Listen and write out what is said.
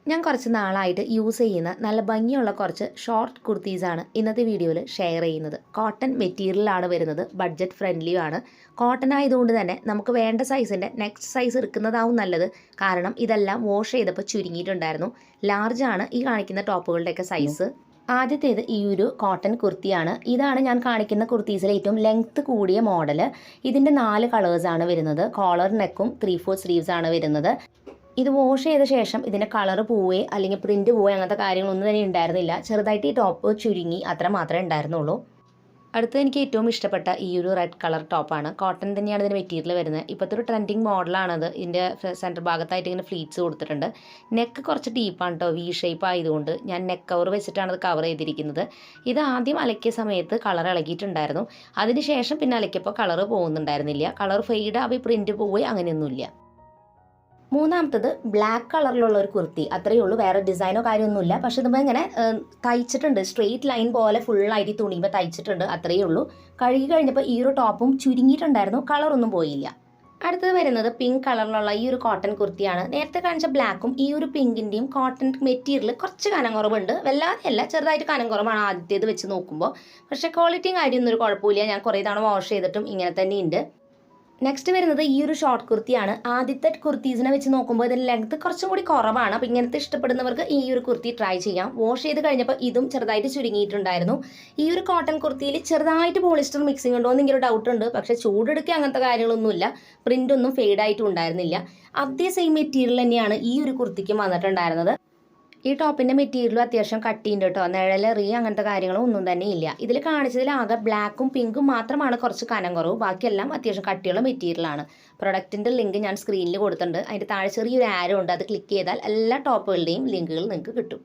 ഞാൻ കുറച്ച് നാളായിട്ട് യൂസ് ചെയ്യുന്ന നല്ല ഭംഗിയുള്ള കുറച്ച് ഷോർട്ട് കുർത്തീസാണ് ഇന്നത്തെ വീഡിയോയിൽ ഷെയർ ചെയ്യുന്നത്. കോട്ടൺ മെറ്റീരിയലാണ് വരുന്നത്, ബഡ്ജറ്റ് ഫ്രണ്ട്ലിയുമാണ്. കോട്ടൺ ആയതുകൊണ്ട് തന്നെ നമുക്ക് വേണ്ട സൈസിൻ്റെ നെക്സ്റ്റ് സൈസ് എടുക്കുന്നതാവും നല്ലത്. കാരണം ഇതെല്ലാം വാഷ് ചെയ്തപ്പോൾ ചുരുങ്ങിയിട്ടുണ്ടായിരുന്നു. ലാർജാണ് ഈ കാണിക്കുന്ന ടോപ്പുകളുടെയൊക്കെ സൈസ്. ആദ്യത്തേത് ഈ ഒരു കോട്ടൺ കുർത്തിയാണ്. ഇതാണ് ഞാൻ കാണിക്കുന്ന കുർത്തീസിലെ ഏറ്റവും ലെങ്ത്ത് കൂടിയ മോഡൽ. ഇതിൻ്റെ 4 കളേഴ്സാണ് വരുന്നത്. കോളർ നെക്കും 3/4 സ്ലീവ്സ് ആണ് വരുന്നത്. ഇത് വാഷ് ചെയ്ത ശേഷം ഇതിൻ്റെ കളർ പോവേ അല്ലെങ്കിൽ പ്രിൻറ്റ് പോവേ അങ്ങനത്തെ കാര്യങ്ങളൊന്നും തന്നെ ഉണ്ടായിരുന്നില്ല. ചെറുതായിട്ട് ഈ ടോപ്പ് ചുരുങ്ങി, അത്ര മാത്രമേ ഉണ്ടായിരുന്നുള്ളൂ. അടുത്ത് എനിക്ക് ഏറ്റവും ഇഷ്ടപ്പെട്ട ഈ ഒരു റെഡ് കളർ ടോപ്പാണ്. കോട്ടൺ തന്നെയാണ് ഇതിൻ്റെ മെറ്റീരിയൽ വരുന്നത്. ഇപ്പോഴത്തെ ഒരു ട്രെൻഡിങ് മോഡലാണത്. ഇതിൻ്റെ സെൻറ്റർ ഭാഗത്തായിട്ട് ഇങ്ങനെ ഫ്ലീറ്റ്സ് കൊടുത്തിട്ടുണ്ട്. നെക്ക് കുറച്ച് ഡീപ്പാണ് കേട്ടോ, വി ഷേപ്പ് ആയതുകൊണ്ട് ഞാൻ നെക്ക് കവർ വെച്ചിട്ടാണ് അത് കവർ ചെയ്തിരിക്കുന്നത്. ഇത് ആദ്യം അലക്കിയ സമയത്ത് കളർ ഇളകിയിട്ടുണ്ടായിരുന്നു. അതിനുശേഷം പിന്നെ അലക്കിയപ്പോൾ കളർ പോകുന്നുണ്ടായിരുന്നില്ല. കളർ ഫെയ്ഡ് ആവി പ്രിൻറ്റ് പോവുകയോ അങ്ങനെയൊന്നുമില്ല. മൂന്നാമത്തത് ബ്ലാക്ക് കളറിലുള്ള ഒരു കുർത്തി. അത്രയേ ഉള്ളൂ, വേറെ ഡിസൈനോ കാര്യമൊന്നുമില്ല. പക്ഷെ ഇതുമ്പോൾ ഇങ്ങനെ തയ്ച്ചിട്ടുണ്ട്, സ്ട്രെയിറ്റ് ലൈൻ പോലെ ഫുള്ളായിട്ട് തുണിയുമ്പോൾ തയ്ച്ചിട്ടുണ്ട്, അത്രയേ ഉള്ളൂ. കഴുകി കഴിഞ്ഞപ്പോൾ ഈ ഒരു ടോപ്പും ചുരുങ്ങിയിട്ടുണ്ടായിരുന്നു, കളറൊന്നും പോയില്ല. അടുത്തത് വരുന്നത് പിങ്ക് കളറിലുള്ള ഈ ഒരു കോട്ടൺ കുർത്തിയാണ്. നേരത്തെ കാണിച്ച ബ്ലാക്കും ഈ ഒരു പിങ്കിൻ്റെയും കോട്ടൺ മെറ്റീരിയൽ കുറച്ച് കനം കുറവുണ്ട്, വല്ലാതെയല്ല, ചെറുതായിട്ട് കനം കുറവാണ് ആദ്യത്തേത് വെച്ച് നോക്കുമ്പോൾ. പക്ഷേ ക്വാളിറ്റിയും കാര്യമൊന്നും ഒരു കുഴപ്പമില്ല. ഞാൻ കുറേ തവണ വാഷ് ചെയ്തിട്ടും ഇങ്ങനെ തന്നെയുണ്ട്. നെക്സ്റ്റ് വരുന്നത് ഈ ഒരു ഷോർട്ട് കുർത്തിയാണ്. ആദ്യത്തെ കുർത്തീസിനെ വെച്ച് നോക്കുമ്പോൾ ഇതിൻ്റെ ലെങ്ത് കുറച്ചും കൂടി കുറവാണ്. അപ്പോൾ ഇങ്ങനത്തെ ഇഷ്ടപ്പെടുന്നവർക്ക് ഈ ഒരു കുർത്തി ട്രൈ ചെയ്യാം. വാഷ് ചെയ്ത് കഴിഞ്ഞപ്പോൾ ഇതും ചെറുതായിട്ട് ചുരുങ്ങിയിട്ടുണ്ടായിരുന്നു. ഈ ഒരു കോട്ടൺ കുർത്തിയിൽ ചെറുതായിട്ട് പോളിസ്റ്റർ മിക്സിംഗ് ഉണ്ടോ എന്നൊരു ഡൗട്ട് ഉണ്ട്. പക്ഷേ ചൂടെടുക്കുക അങ്ങനത്തെ കാര്യങ്ങളൊന്നുമില്ല. പ്രിൻ്റ് ഒന്നും ഫെയ്ഡായിട്ടും ഉണ്ടായിരുന്നില്ല. അതേ സെയിം മെറ്റീരിയൽ തന്നെയാണ് ഈ ഒരു കുർത്തിക്കും വന്നിട്ടുണ്ടായിരുന്നത്. ഈ ടോപ്പിൻ്റെ മെറ്റീരിയലും അത്യാവശ്യം കട്ടിയുണ്ട് കേട്ടോ, നിഴലെറി അങ്ങനത്തെ കാര്യങ്ങളും ഒന്നും തന്നെ ഇല്ല. ഇതിൽ കാണിച്ചതിൽ ആകെ ബ്ലാക്കും പിങ്കും മാത്രമാണ് കുറച്ച് കനം കുറവ്, ബാക്കിയെല്ലാം അത്യാവശ്യം കട്ടിയുള്ള മെറ്റീരിയലാണ്. പ്രൊഡക്റ്റിൻ്റെ ലിങ്ക് ഞാൻ സ്ക്രീനിൽ കൊടുത്തിട്ടുണ്ട്. അതിൻ്റെ താഴെ ചെറിയൊരു ആരോ ഉണ്ട്, അത് ക്ലിക്ക് ചെയ്താൽ എല്ലാ ടോപ്പുകളുടെയും ലിങ്കുകൾ നിങ്ങൾക്ക് കിട്ടും.